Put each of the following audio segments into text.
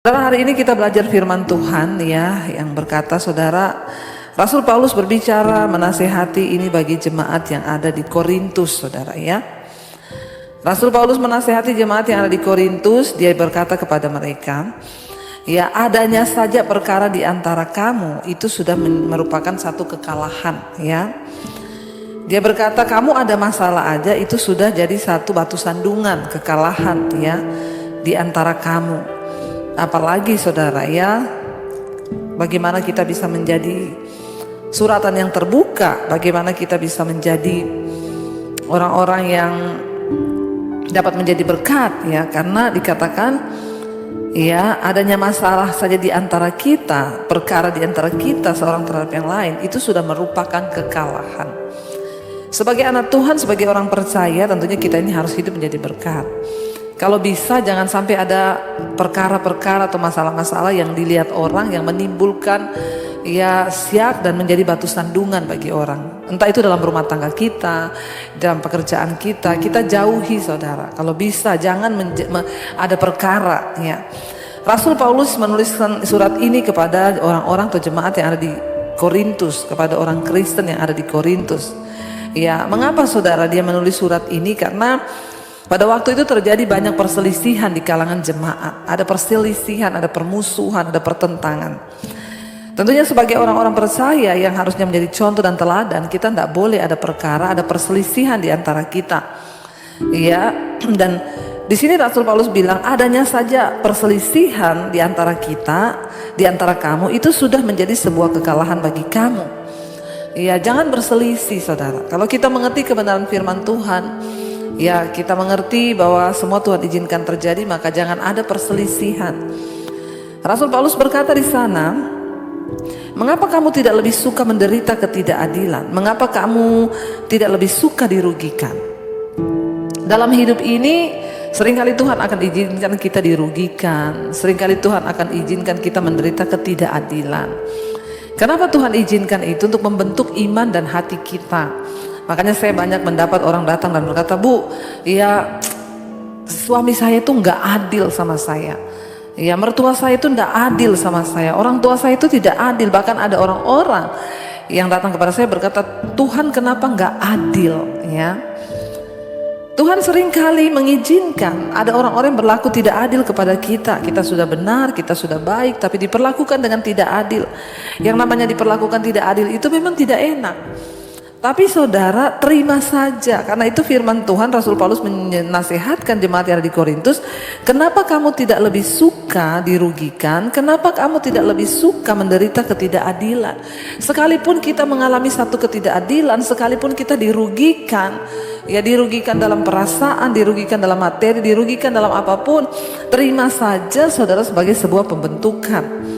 Saudara, hari ini kita belajar firman Tuhan ya, yang berkata, saudara, Rasul Paulus berbicara menasehati ini bagi jemaat yang ada di Korintus, saudara ya. Rasul Paulus menasehati jemaat yang ada di Korintus. Dia berkata kepada mereka, ya, adanya saja perkara di antara kamu itu sudah merupakan satu kekalahan ya. Dia berkata, kamu ada masalah aja itu sudah jadi satu batu sandungan, kekalahan ya di antara kamu. Apalagi saudara ya, bagaimana kita bisa menjadi suratan yang terbuka, bagaimana kita bisa menjadi orang-orang yang dapat menjadi berkat ya, karena dikatakan ya, adanya masalah saja di antara kita, perkara di antara kita seorang terhadap yang lain, itu sudah merupakan kekalahan. Sebagai anak Tuhan, sebagai orang percaya, tentunya kita ini harus hidup menjadi berkat. Kalau bisa jangan sampai ada perkara-perkara atau masalah-masalah yang dilihat orang yang menimbulkan ya siak dan menjadi batu sandungan bagi orang. Entah itu dalam rumah tangga kita, dalam pekerjaan kita, kita jauhi saudara. Kalau bisa jangan ada perkara ya. Rasul Paulus menuliskan surat ini kepada orang-orang atau jemaat yang ada di Korintus, kepada orang Kristen yang ada di Korintus. Ya, mengapa saudara dia menulis surat ini? Karena pada waktu itu terjadi banyak perselisihan di kalangan jemaat. Ada perselisihan, ada permusuhan, ada pertentangan. Tentunya sebagai orang-orang percaya yang harusnya menjadi contoh dan teladan, kita tidak boleh ada perkara, ada perselisihan di antara kita. Ya, dan di sini Rasul Paulus bilang, adanya saja perselisihan di antara kita, di antara kamu, itu sudah menjadi sebuah kekalahan bagi kamu. Ya, jangan berselisih saudara. Kalau kita mengerti kebenaran firman Tuhan, ya, kita mengerti bahwa semua Tuhan izinkan terjadi, maka jangan ada perselisihan. Rasul Paulus berkata di sana, mengapa kamu tidak lebih suka menderita ketidakadilan? Mengapa kamu tidak lebih suka dirugikan? Dalam hidup ini seringkali Tuhan akan izinkan kita dirugikan, seringkali Tuhan akan izinkan kita menderita ketidakadilan. Kenapa Tuhan izinkan itu? Untuk membentuk iman dan hati kita. Makanya saya banyak mendapat orang datang dan berkata, Bu, ya suami saya itu nggak adil sama saya. Ya, mertua saya itu nggak adil sama saya. Orang tua saya itu tidak adil. Bahkan ada orang-orang yang datang kepada saya berkata, Tuhan kenapa nggak adil? Ya, Tuhan seringkali mengizinkan ada orang-orang yang berlaku tidak adil kepada kita. Kita sudah benar, kita sudah baik, tapi diperlakukan dengan tidak adil. Yang namanya diperlakukan tidak adil itu memang tidak enak. Tapi saudara, terima saja, karena itu firman Tuhan. Rasul Paulus menasihatkan jemaat yang ada di Korintus, kenapa kamu tidak lebih suka dirugikan? Kenapa kamu tidak lebih suka menderita ketidakadilan? Sekalipun kita mengalami satu ketidakadilan, sekalipun kita dirugikan, ya dirugikan dalam perasaan, dirugikan dalam materi, dirugikan dalam apapun, terima saja saudara sebagai sebuah pembentukan.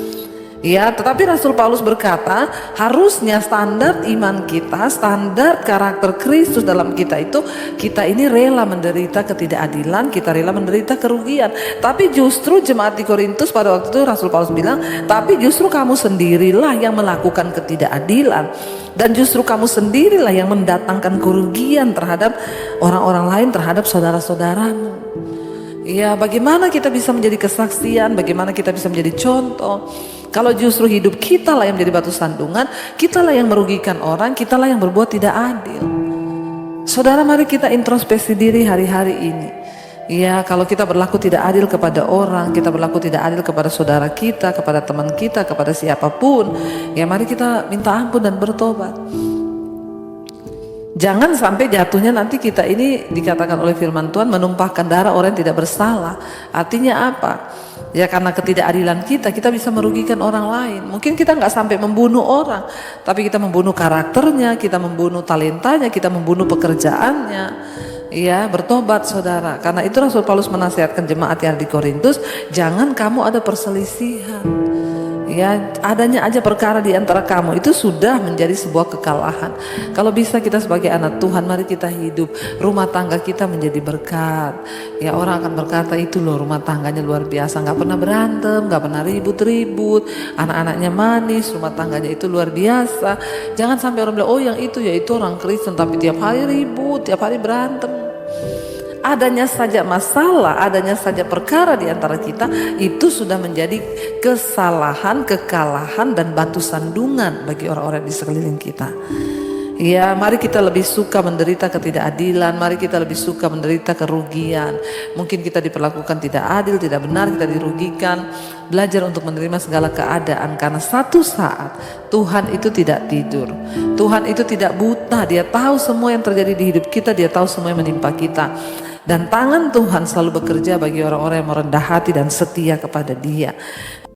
Ya, tetapi Rasul Paulus berkata, harusnya standar iman kita, standar karakter Kristus dalam kita itu, kita ini rela menderita ketidakadilan, kita rela menderita kerugian. Tapi justru jemaat di Korintus pada waktu itu Rasul Paulus bilang, tapi justru kamu sendirilah yang melakukan ketidakadilan, dan justru kamu sendirilah yang mendatangkan kerugian terhadap orang-orang lain, terhadap saudara-saudaramu. Ya, bagaimana kita bisa menjadi kesaksian, bagaimana kita bisa menjadi contoh, kalau justru hidup kita lah yang menjadi batu sandungan, kita lah yang merugikan orang, kita lah yang berbuat tidak adil. Saudara, mari kita introspeksi diri hari-hari ini. Ya, kalau kita berlaku tidak adil kepada orang, kita berlaku tidak adil kepada saudara kita, kepada teman kita, kepada siapapun, ya mari kita minta ampun dan bertobat. Jangan sampai jatuhnya nanti kita ini dikatakan oleh firman Tuhan menumpahkan darah orang yang tidak bersalah. Artinya apa? Ya, karena ketidakadilan kita bisa merugikan orang lain. Mungkin kita nggak sampai membunuh orang, tapi kita membunuh karakternya, kita membunuh talentanya, kita membunuh pekerjaannya. Ya, bertobat saudara. Karena itu Rasul Paulus menasihatkan jemaat yang di Korintus, jangan kamu ada perselisihan. Ya, adanya aja perkara di antara kamu itu sudah menjadi sebuah kekalahan. Kalau bisa kita sebagai anak Tuhan, mari kita hidup rumah tangga kita menjadi berkat. Ya, orang akan berkata, itu loh rumah tangganya luar biasa, nggak pernah berantem, nggak pernah ribut-ribut, anak-anaknya manis, rumah tangganya itu luar biasa. Jangan sampai orang bilang, oh yang itu ya itu orang Kristen, tapi tiap hari ribut, tiap hari berantem. Adanya saja masalah, adanya saja perkara di antara kita, itu sudah menjadi kesalahan, kekalahan, dan batu sandungan bagi orang-orang di sekeliling kita. Ya, mari kita lebih suka menderita ketidakadilan, mari kita lebih suka menderita kerugian. Mungkin kita diperlakukan tidak adil, tidak benar, kita dirugikan. Belajar untuk menerima segala keadaan, karena satu saat Tuhan itu tidak tidur. Tuhan itu tidak buta, Dia tahu semua yang terjadi di hidup kita, Dia tahu semua yang menimpa kita. Dan tangan Tuhan selalu bekerja bagi orang-orang yang merendah hati dan setia kepada Dia.